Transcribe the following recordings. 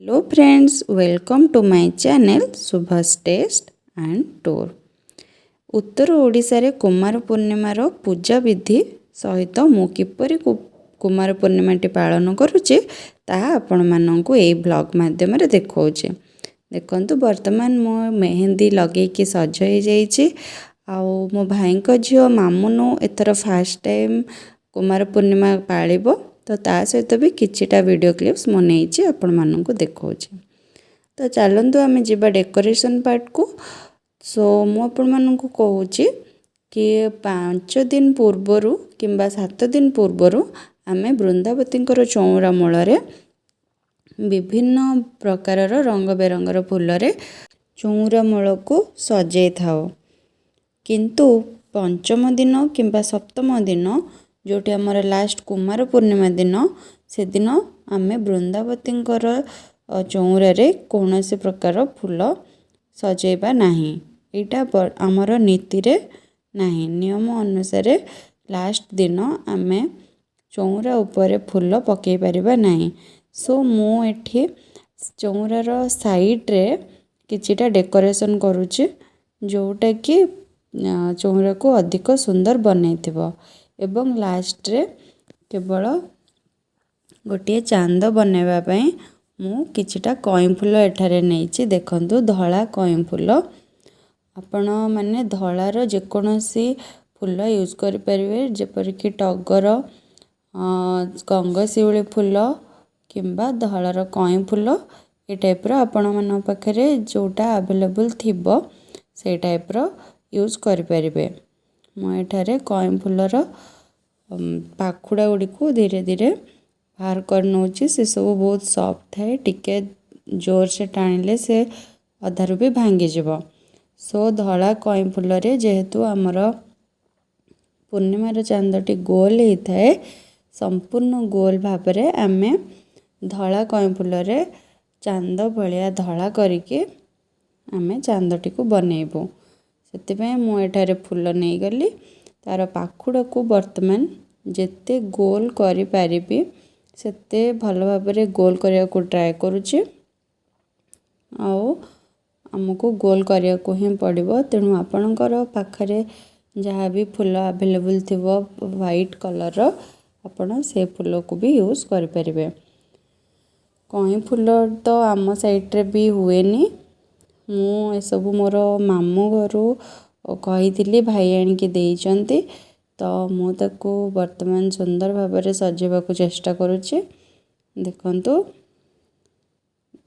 Hello friends, welcome to my channel Subhash taste and tour. उत्तर ओडिशा रे कुमार पूर्णिमार पूजा विधि सहित मु किपरि कुमार पूर्णिमाटी पालन करुचे ताहा आपण माननकु एई ब्लॉग माध्यम रे देखौचे। देखंतु वर्तमान मो मेहंदी लगेकी सज हो जाइए। आउ मो भाई झील मामुनु एथर फास्ट टाइम कुमार पूर्णिमा पालिबो, तो ता सहित भी किछिटा वीडियो क्लिप्स मु नेइछि आपण माननकु देखौछि। तो चलतु आम जा डेकोरेशन पार्ट को। सो मु आपण माननकु कहूछि कि 5 दिन पूर्वर किंबा 7 दिन पूर्वर आम वृंदावतींकर चौरा मूल विभिन्न प्रकारर रंग बेरंगर फूलरे चौरा मूल को सजे थाओ। किंतु पंचम दिन किंबा सप्तम दिन जोटी आमर लास्ट कुमार पूर्णिमा दिन से दिन आम वृंदावतींकर चौरे कौन से प्रकार फूल सजेबा नहीं। यहाँ आमर नीति रे नहीं, नियम अनुसार लास्ट दिन आम चौरा उपरे फूल पकई पारिबा नहीं। सो मु एठी चौरार साइड रे किछिटा डेकोरेशन करुछि, जोटा कि चौरा को अधिक सुंदर बनैथिबो। एवं लास्ट रे केवल गोटे चांद बनैबा पई मु किछिटा कई फूल एठारे नेइछि। देखंतु धला कई फूल, आपण माने धलार जेकोसी फूल यूज करि परिबे, जेपर कि टगर, गंगशिउली फूल किंबा धलार कई फूल। ए टाइप रो आपण मन पाखरे जोटा अवेलेबल थिबो से टाइप रो यूज करि परिबे। मु एठारे कई फूलर पाखुड़ा गुड़ी को धीरे धीरे बाहर कर नौची। से सब बहुत सॉफ्ट है, टिके जोर से टाणिले से अधारू भी भांगी जीव। सो धला कई फूल रे जेहेतु आमर पूर्णिमार चांदटी गोल होता है, संपूर्ण गोल भाव में आम धला कई फूल रे चांद भलिया धला करिके आम चांदटी को बनैबू। से मु एठारे फूल नहीं गली, तार पाखुड़ा को वर्तमान जेते गोल करि पारिबी सेते भल भाबरे गोल करिया को ट्राई करुछि। आउ हमको गोल करिया को ही पड़िबो, तेणु आपणकर पाखरे जहाँ भी फूल अवेलेबल थिबो व्हाइट कलर आपण से फूल को भी यूज करि परिबे। कई फूल तो आम साइड रे भी हुएनी, मु ए सब मोर मामू घरु कही भाई आनिके देइचंती। तो मु ताको वर्तमान सुंदर भाबरे सजेबा को चेष्टा करुछि। देखंतु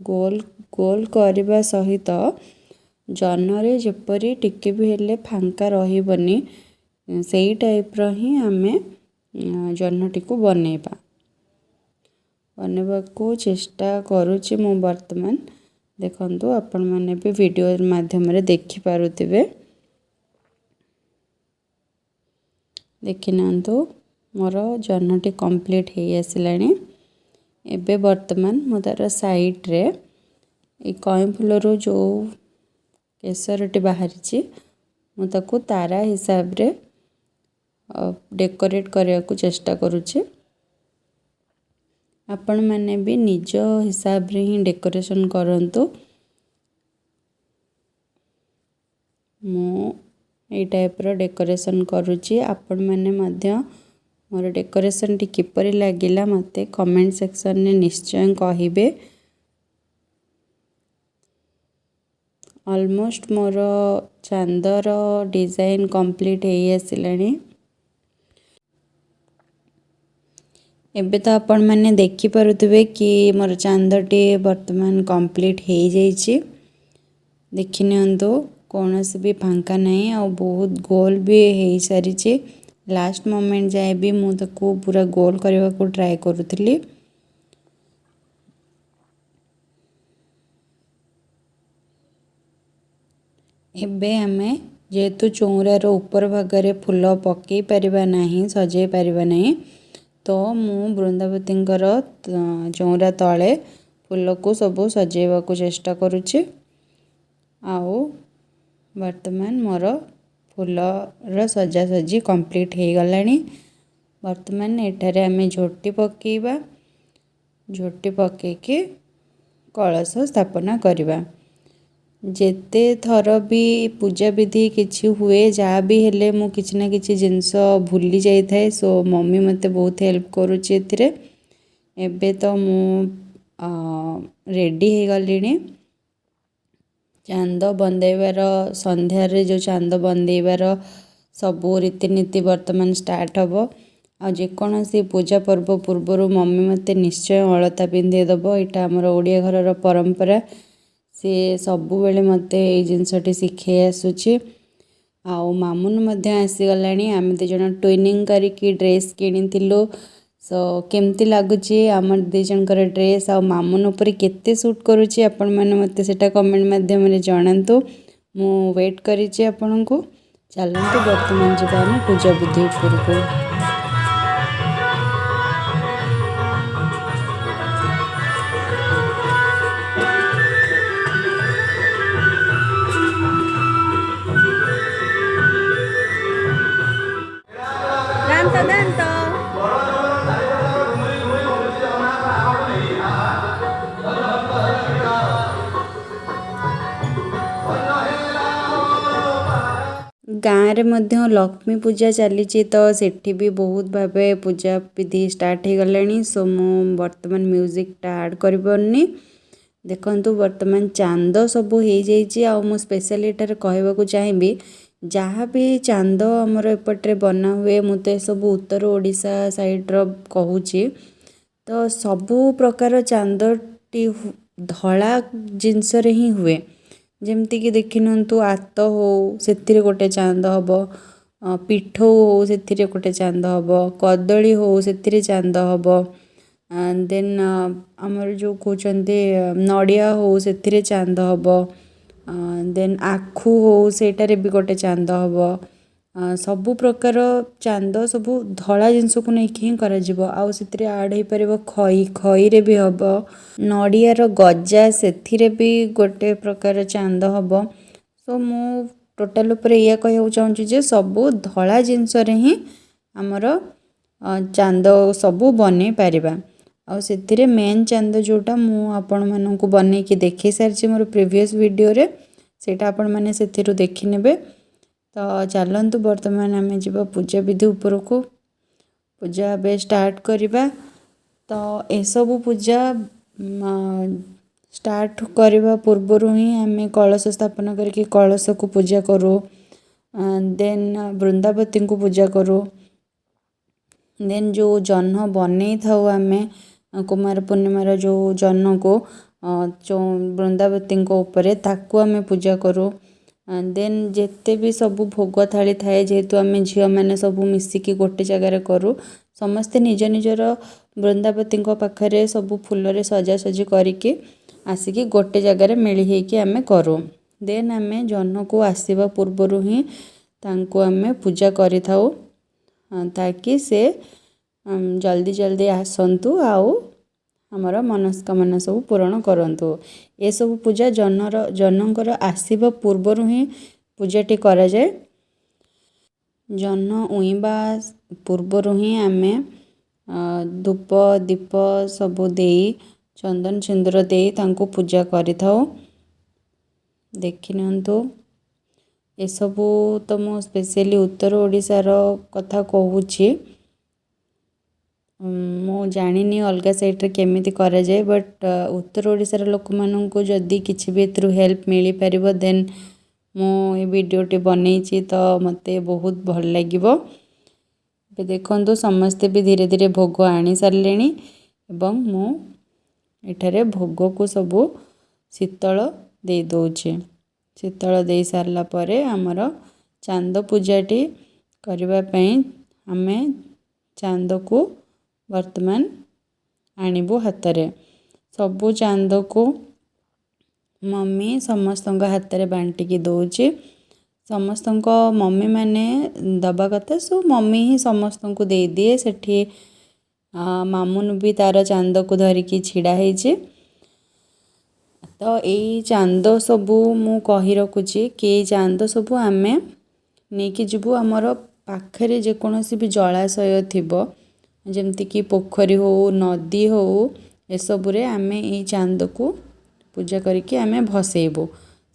गोल गोल करबा सहित जन्नरे जेपरी टिके भी हेले फांका रहिबनी सेही टाइप रो ही आमे जन्नटी को बनैबा को चेष्टा करुछि मु वर्तमान। देखंतु आपण माने भी वीडियो माध्यम रे देखि पारुथिबे। देखि नंतु मोर जन्नटी कंप्लीट हो आसिलानी। एबे वर्तमान मु तार साइड रे ए कई फूलर जो केसरटी बाहरी मु ताकू तारा हिसाब रे डेकोरेट करने को चेष्टा करुछि। आपण माने भी निज हिसाब रे ही डेकोरेशन करंतु। मु ए टाइप रो डेकोरेशन करुछि। आपण माने मध्य मोर डेकोरेशन टी किपरि लागिला मते कमेंट सेक्शन ने निश्चय कहिबे। Almost more Chandar design complete हो आसिलानी। एबे तो आपण माने देखि पारुथिबे कि मोर चांदटी वर्तमान कंप्लीट हो जाइछि। देखि नियंतु कौनसी भी फांका नहीं, आ बहुत गोल भी हो सारी। लास्ट मोमेंट जाए भी मु ताको पूरा गोल करने को ट्राई करुथिली। एबे आमे जेहेतु चौरार ऊपर भागरे फूल पकई पारिबा नहीं, सजई पारिबा नहीं, तो मु वृंदावतींकर चौरा तले फूल को सब सजेबा को चेष्टा करुछि। आउ वर्तमान मोर फूलर सजासजी कंप्लीट हो गलानी। वर्तमान एठारे आमे झोटी पकेइबा, झोटी पकेइके कलश स्थापना करवा। जेते थर भी पूजा विधि किछि हुए जहाँ भी हेले मु किछि ना किछि जिनस भूली जाई थाए। सो मम्मी मते बहुत हेल्प करूची एथिरे। एबे तो मु रेडी हे गलिनी चांद बंदेबार संध्यारे जो चांद बंदेबार सबू रीतिनीति वर्तमान स्टार्ट हब। आ जेकोसी पूजा पर्व पूर्वर मम्मी मते निश्चय अलता पिंधे दब। यहाँ आमर ओडिया घरर परंपरा सी सबु बेले मते ए जिनसटी शिखे आसुची। आउ मामुन मध्य आसीगलानी आम दी जन ट्विनिंग करिकी ड्रेस किनिथिलु। सो केमती लगुची आम दी जनकर ड्रेस आ मामुन ऊपर केते सूट करूची आपण माने मते सेटा कमेंट माध्यम रे जणांतु। मु वेट करिची आपनकु। चलंतु वर्तमान जीवा आम पूजा विधि उपरकु। गाँव रे मध्य लक्ष्मी पूजा चली तो सेठी भी बहुत भावे पूजा विधि स्टार्ट हो गलानी। सो मु वर्तमान म्यूजिक टा ऐड करि परनी। देखंतु वर्तमान चांद सबू हो जाइए। आ मु स्पेशली एटार कहबाकू चाहिए जहाँ भी चांद आमर एपटे बना हुए मु तो सब उत्तर ओडिशा साइड्र कहूची। तो सबू प्रकार चांदटी धला जिनस ही हुए। जमती कि देखि नंतु आत हो से गोटे चांद हम, पिठो हो से गोटे चांद हम, कदली हो से चांद हम, देन आमर जो कहते नड़िया हो से चांद हम, देन आखु हो सेटारे भी गोटे चांद हम। सबु प्रकार चांद सबू धला जिनस को लेकिन ही करा आउ से आड हो पार खई खई रे भी हम, नड़ियार गजा से भी गोटे प्रकार चांद हम। सो मु टोटाल उपर या कहूँ चाहूँगी जे सबू धला जिनस ही आमर चांद सबू बने पारिबा। आउ से मेन चांद जोटा मु आपण मानू बने कि देखी सारी मोर प्रीवियस वीडियो रे सेटा आपण माने सेथिरु देखि नेबे। तो चलतु वर्तमान आम जा पूजा विधि उपरकू। पूजा बे स्टार्ट करवा। तो एसबू पूजा स्टार्ट करवा पूर्वर ही आम कलश स्थापन करके कलश को पूजा करूँ। देन वृंदावती को पूजा करूँ। देन जो जन्न बनै थाउ आम कुमार पूर्णिमार जो जन्न को जो वृंदावती ऊपर ताकू आम पूजा करूँ। देन जेते भी सबू भोग थाली थाए जेहेतु आम झील मैंने सबू मिसिकी गोटे जगार करूँ। समस्ते निज निजर वृंदावती पाखरे सबू फूल सजासजी करके आसिकी गोटे जगार मिली होइकी आम करूँ। देन आम जन्न को आसवा पूर्वर ही तांको आम पूजा करि थाउ ताकि से जल्दी जल्दी आसतु आउ आमर मनस्कामना सब पूरण करंतु। ये सब पूजा जन्नकर आसवा पूर्वर ही पूजाटी करा जाए। जन्न उइबा पूर्वर ही आम धूप दीप सबू देई चंदन सिंदूर देई तांको पूजा करि थाउ। देखि नियंतु ए सबू तो मु स्पेशली उत्तर ओडिशार कथा कहूची। मु जानिनी अलग साइड रे केमिति करा जाए बट उत्तर ओडिशार लोक माननकु जदी किछि भी थ्रू हेल्प मिली परिबो देन मु ए वीडियोटी बनैछि तो मते बहुत भल लागिबो। बे देखंतु समस्ते भी धीरे धीरे भोग आनी सारलेनी एवं मु एठारे भोग को सबू शीतल दे दउछि। शीतल दे सारला परे आमर चांद पूजाटी करबा पई आमे चांद को वर्तमान आनिबो हातरे। सबू चांद को मम्मी समस्त हाथ में बांटिकी दौची। समस्त मम्मी माने दबा कथा सो मम्मी ही समस्त को दे दिए। सेठी मामुन भी तार चांद को धरिकी छिड़ा है। तो यही चांद सबू मु कही रखुची कि चांद सबू आमे नहीं जीवु आमर पाखरे जेकोसी भी जलाशय थिबो जमती कि पोखरी हो नदी हो एसबुरे आमे यही चांद को ପୂଜା କରିକି ଆମେ ଭସେଇବୁ।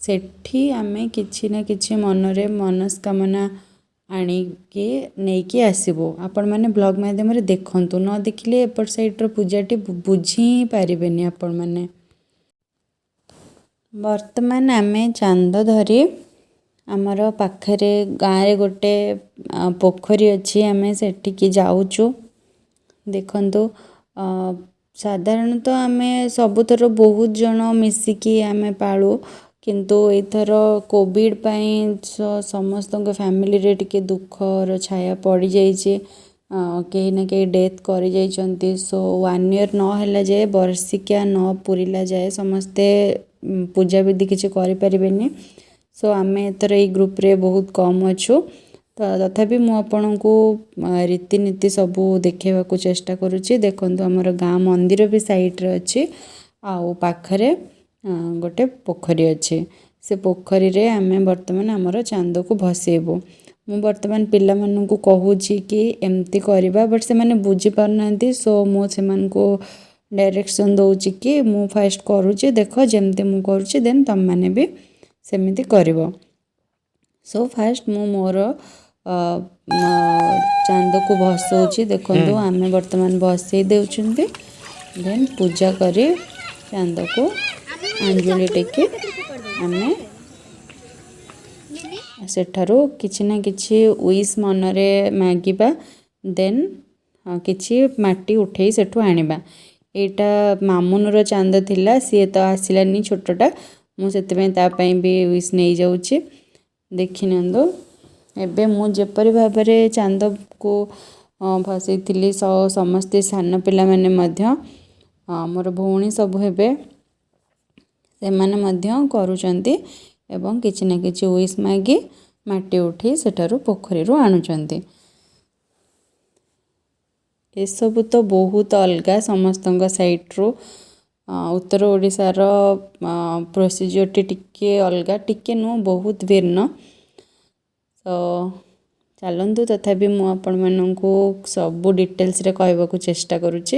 ସେଠି ଆମେ କିଛି ନା କିଛି ମନରେ ମନସ୍କାମନା ଆଣିକି ନେଇକି ଆସିବୁ। ଆପଣମାନେ ବ୍ଲଗ୍ ମାଧ୍ୟମରେ ଦେଖନ୍ତୁ, ନ ଦେଖିଲେ ଏପଟ ସାଇଡ଼୍ର ପୂଜାଟି ବୁଝି ହିଁ ପାରିବେନି ଆପଣମାନେ। ବର୍ତ୍ତମାନ ଆମେ ଚାନ୍ଦ ଧରି ଆମର ପାଖରେ ଗାଁରେ ଗୋଟେ ପୋଖରୀ ଅଛି, ଆମେ ସେଠିକି ଯାଉଛୁ। ଦେଖନ୍ତୁ ସାଧାରଣତଃ ଆମେ ସବୁଥର ବହୁତ ଜଣ ମିଶିକି ଆମେ ପାଳୁ, କିନ୍ତୁ ଏଇଥର କୋଭିଡ଼ ପାଇଁ ସମସ୍ତଙ୍କ ଫ୍ୟାମିଲିରେ ଟିକେ ଦୁଃଖର ଛାୟା ପଡ଼ିଯାଇଛି। କେହି ନା କେହି ଡେଥ୍ କରିଯାଇଛନ୍ତି। ସୋ 1 year ନ ହେଲା ଯାଏ, ବର୍ଷିକିଆ ନ ପୁରିଲା ଯାଏ ସମସ୍ତେ ପୂଜାବିଧି କିଛି କରିପାରିବେନି। ସୋ ଆମେ ଏଥର ଏଇ ଗ୍ରୁପ୍ରେ ବହୁତ କମ୍ ଅଛୁ। ତ ତଥାପି ମୁଁ ଆପଣଙ୍କୁ ରୀତିନୀତି ସବୁ ଦେଖାଇବାକୁ ଚେଷ୍ଟା କରୁଛି। ଦେଖନ୍ତୁ ଆମର ଗାଁ ମନ୍ଦିର ବି ସାଇଡ଼୍ରେ ଅଛି, ଆଉ ପାଖରେ ଗୋଟେ ପୋଖରୀ ଅଛି। ସେ ପୋଖରୀରେ ଆମେ ବର୍ତ୍ତମାନ ଆମର ଚାନ୍ଦକୁ ଭସେଇବୁ। ମୁଁ ବର୍ତ୍ତମାନ ପିଲାମାନଙ୍କୁ କହୁଛି କି ଏମିତି କରିବା, ବଟ୍ ସେମାନେ ବୁଝିପାରୁନାହାନ୍ତି। ସୋ ମୁଁ ସେମାନଙ୍କୁ ଡାଇରେକ୍ସନ୍ ଦେଉଛି କି ମୁଁ ଫାର୍ଷ୍ଟ କରୁଛି, ଦେଖ ଯେମିତି ମୁଁ କରୁଛି ଦେନ୍ ତୁମମାନେ ବି ସେମିତି କରିବ। ସୋ ଫାର୍ଷ୍ଟ ମୁଁ ମୋର ଚାନ୍ଦକୁ ଭସଉଛି। ଦେଖନ୍ତୁ ଆମେ ବର୍ତ୍ତମାନ ଭସେଇ ଦେଉଛନ୍ତି। ଦେନ୍ ପୂଜା କରି ଚାନ୍ଦକୁ ଆଞ୍ଜୁଳି ଟେକି ଆମେ ସେଠାରୁ କିଛି ନା କିଛି ୱିଶ୍ ମନରେ ମାଗିବା। ଦେନ୍ କିଛି ମାଟି ଉଠେଇ ସେଠୁ ଆଣିବା। ଏଇଟା ମାମୁନର ଚାନ୍ଦ ଥିଲା, ସିଏ ତ ଆସିଲାନି ଛୋଟଟା, ମୁଁ ସେଥିପାଇଁ ତା ପାଇଁ ବି ୱିଶ୍ ନେଇଯାଉଛି। ଦେଖିନିଅନ୍ତୁ, ଏବେ ମୁଁ ଯେପରି ଭାବରେ ଚାନ୍ଦକୁ ଭସେଇଥିଲି, ସମସ୍ତେ ସାନ ପିଲାମାନେ ମଧ୍ୟ ମୋର ଭଉଣୀ ସବୁ ହେବେ, ସେମାନେ ମଧ୍ୟ କରୁଛନ୍ତି ଏବଂ କିଛି ନା କିଛି ୱିଶ୍ ମାଗି ମାଟି ଉଠେଇ ସେଠାରୁ ପୋଖରୀରୁ ଆଣୁଛନ୍ତି। ଏସବୁ ତ ବହୁତ ଅଲଗା ସମସ୍ତଙ୍କ ସାଇଟ୍ରୁ। ଉତ୍ତର ଓଡ଼ିଶାର ପ୍ରୋସିଜିଓରଟି ଟିକେ ଅଲଗା, ଟିକେ ନୁହଁ ବହୁତ ଭିନ୍ନ। ତ ଚାଲନ୍ତୁ, ତଥାପି ମୁଁ ଆପଣମାନଙ୍କୁ ସବୁ ଡିଟେଲ୍ସରେ କହିବାକୁ ଚେଷ୍ଟା କରୁଛି।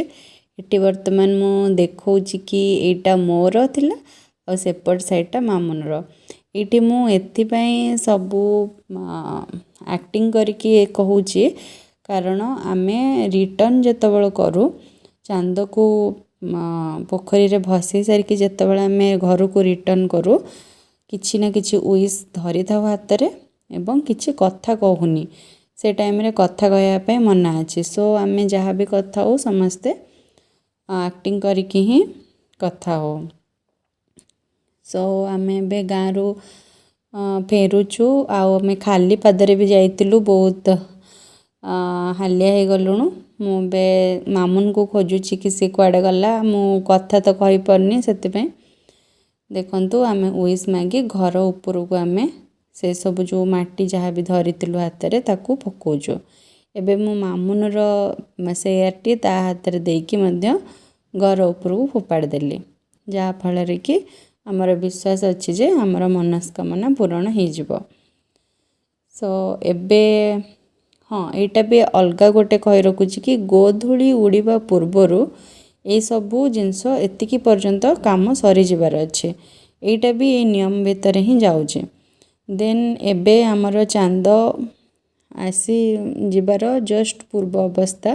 ଏଠି ବର୍ତ୍ତମାନ ମୁଁ ଦେଖାଉଛି କି ଏଇଟା ମୋର ଥିଲା ଆଉ ସେପଟ ସାଇଡ଼୍ଟା ମାମୁନର। ଏଇଠି ମୁଁ ଏଥିପାଇଁ ସବୁ ଆକ୍ଟିଂ କରିକି କହୁଛି, କାରଣ ଆମେ ରିଟର୍ଣ୍ଣ ଯେତେବେଳେ କରୁ ଚାନ୍ଦକୁ ପୋଖରୀରେ ଭସେଇ ସାରିକି ଯେତେବେଳେ ଆମେ ଘରକୁ ରିଟର୍ଣ୍ଣ କରୁ, କିଛି ନା କିଛି ୱିଶ୍ ଧରିଥାଉ ହାତରେ ଏବଂ କିଛି କଥା କହୁନି। ସେ ଟାଇମ୍ରେ କଥା କହିବା ପାଇଁ ମନା ଅଛି। ସୋ ଆମେ ଯାହା ବି କଥା ହଉ ସମସ୍ତେ ଆକ୍ଟିଂ କରିକି ହିଁ କଥା ହଉ। ସୋ ଆମେ ଏବେ ଗାଁରୁ ଫେରୁଛୁ, ଆଉ ଆମେ ଖାଲି ପାଦରେ ବି ଯାଇଥିଲୁ, ବହୁତ ହାଲିଆ ହେଇଗଲୁଣୁ। ମୁଁ ଏବେ ମାମୁନକୁ ଖୋଜୁଛି କି ସେ କୁଆଡ଼େ ଗଲା, ମୁଁ କଥା ତ କହିପାରୁନି। ସେଥିପାଇଁ ଦେଖନ୍ତୁ ଆମେ ୱିଶ୍ ମାଗି ଘର ଉପରକୁ ଆମେ ସେସବୁ ଯେଉଁ ମାଟି ଯାହା ବି ଧରିଥିଲୁ ହାତରେ ତାକୁ ପକାଉଛୁ। ଏବେ ମୁଁ ମାମୁନର ସେୟାରଟି ତା ହାତରେ ଦେଇକି ମଧ୍ୟ ଘର ଉପରକୁ ଫୋପାଡ଼ି ଦେଲି, ଯାହାଫଳରେ କି ଆମର ବିଶ୍ୱାସ ଅଛି ଯେ ଆମର ମନସ୍କାମନା ପୂରଣ ହେଇଯିବ। ସୋ ଏବେ ଏଇଟା ବି ଅଲଗା ଗୋଟେ କହି ରଖୁଛି କି ଗୋଧୂଳି ଉଡ଼ିବା ପୂର୍ବରୁ ଏଇସବୁ ଜିନିଷ ଏତିକି ପର୍ଯ୍ୟନ୍ତ କାମ ସରିଯିବାର ଅଛି। ଏଇଟା ବି ଏଇ ନିୟମ ଭିତରେ ହିଁ ଯାଉଛି। ଦେନ୍ ଏବେ ଆମର ଚାନ୍ଦ ଆସି ଯିବାର ଜଷ୍ଟ ପୂର୍ବ ଅବସ୍ଥା।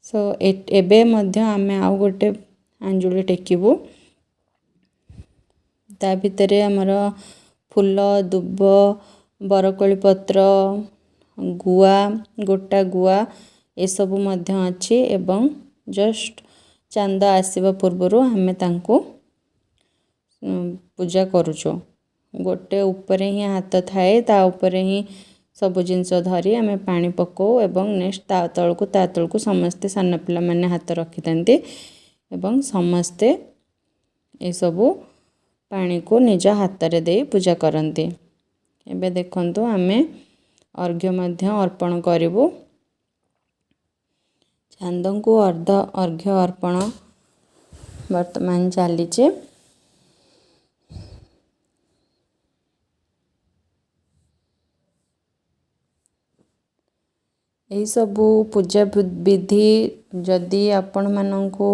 ସୋ ଏବେ ମଧ୍ୟ ଆମେ ଆଉ ଗୋଟେ ଆଞ୍ଜୁଳି ଟେକିବୁ। ତା ଭିତରେ ଆମର ଫୁଲ, ଦୁବ, ବରକୋଳି ପତ୍ର, ଗୁଆ, ଗୋଟା ଗୁଆ ଏସବୁ ମଧ୍ୟ ଅଛି। ଏବଂ ଜଷ୍ଟ ଚାନ୍ଦ ଆସିବା ପୂର୍ବରୁ ଆମେ ତାଙ୍କୁ ପୂଜା କରୁଛୁ। ଗୋଟେ ଉପରେ ହିଁ ହାତ ଥାଏ, ତା ଉପରେ ହିଁ ସବୁ ଜିନିଷ ଧରି ଆମେ ପାଣି ପକାଉ ଏବଂ ନେକ୍ସଟ ତା ତଳକୁ ସମସ୍ତେ ସାନ ପିଲାମାନେ ହାତ ରଖିଥାନ୍ତି ଏବଂ ସମସ୍ତେ ଏସବୁ ପାଣିକୁ ନିଜ ହାତରେ ଦେଇ ପୂଜା କରନ୍ତି। ଏବେ ଦେଖନ୍ତୁ ଆମେ ଅର୍ଘ୍ୟ ମଧ୍ୟ ଅର୍ପଣ କରିବୁ। ଚାନ୍ଦଙ୍କୁ ଅର୍ଘ୍ୟ ଅର୍ପଣ ବର୍ତ୍ତମାନ ଚାଲିଛି। ଏହିସବୁ ପୂଜା ବିଧି ଯଦି ଆପଣମାନଙ୍କୁ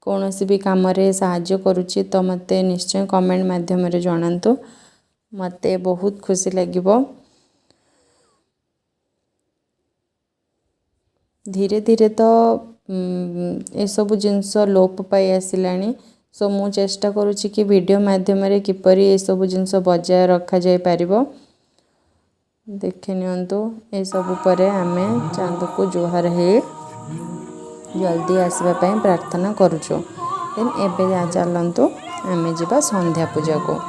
कौन सी भी काम रे साहाय्य करुच्ची तो मते निश्चय कमेंट माध्यम रे जणांतु मते बहुत खुशी लगिबो। धीरे धीरे तो ये सब जिनस लोप पाई आसिलानी। सो मु चेष्टा करुच्ची कि वीडियो माध्यम रे किपरि ये सब जिनस बजाय रखा जाय पारिबो। देखि नियंतु ये सब परे आमे चांद को जुहार हे जल्दी आसवा पई प्रार्थना करूछु। देन एबे जा चलंतु आमे जिबा संध्या पूजा को।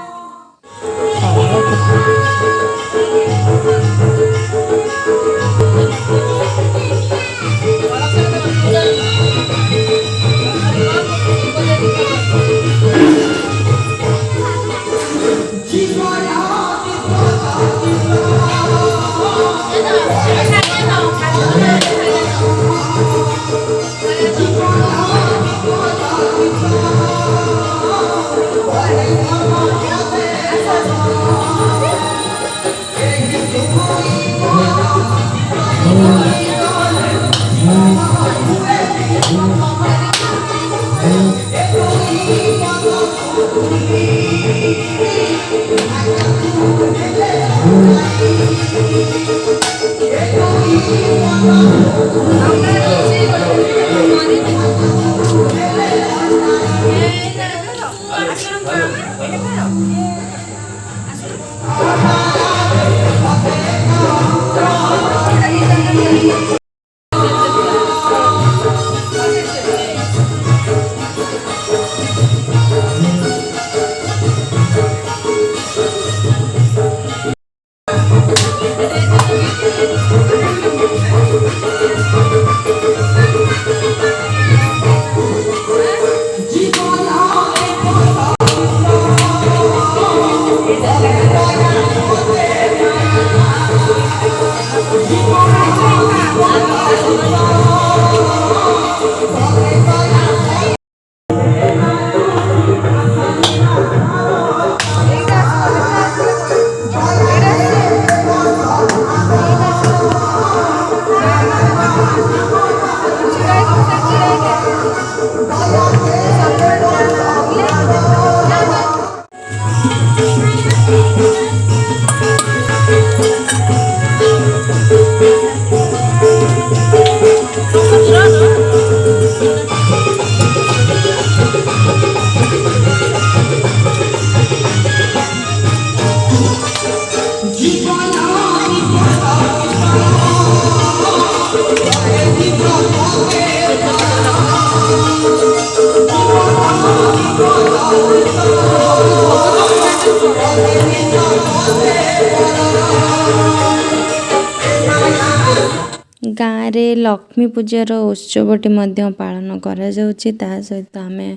गाँव रे लक्ष्मी पूजार उत्सवटी मध्य पालन करा जाउछि। ता सहित आमे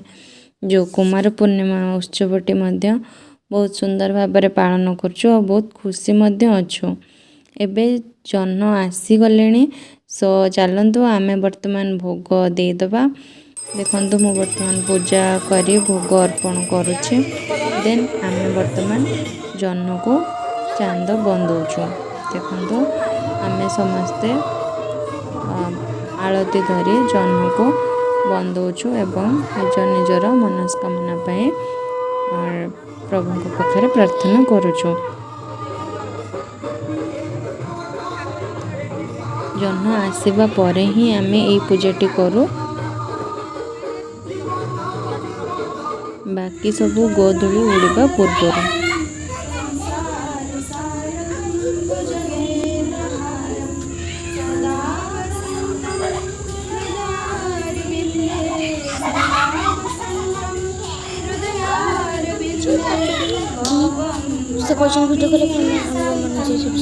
जो कुमार पूर्णिमा उत्सवटी मध्य बहुत सुंदर भाव में पालन करछु और बहुत खुशी मध्य अछु। एबे जन्न आसी गलेनी। सो चलंतु आमे वर्तमान भोग दे दबा। देखंतु मु वर्तमान पूजा करी भोग अर्पण करूछि। देन आमे वर्तमान जन्न को चांद बंदौछु। देखंतु आमे समस्ते आलती धरी जन्न को बंदौछु एवं निज निजर मनस्कामना पाए प्रभु को पाखरे प्रार्थना करूछु। जन्न आसीबा परे ही आमे एई पूजाटी करू। बाकी सब गोधूली उड़ीबा पूर्व से क्वेश्चन वीडियो को लेकर हम मन से सब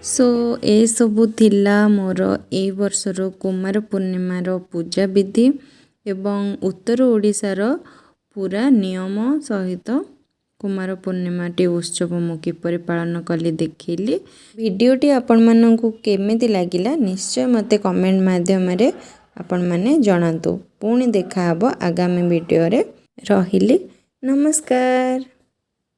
सो ए सबु थिला मोर ए वर्षर कुमार पूर्णिमार पूजा विधि एवं उत्तर ओडिशार पूरा नियम सहित कुमार पूर्णिमाटी उत्सव मु किपरि पालन कली देखिली। वीडियोटी आपण माननकु केमिति लागिला निश्चय मते कमेंट माध्यम रे आपण माने जणातु। पुणी देखा हबो आगामी वीडियो रे। रहिली नमस्कार।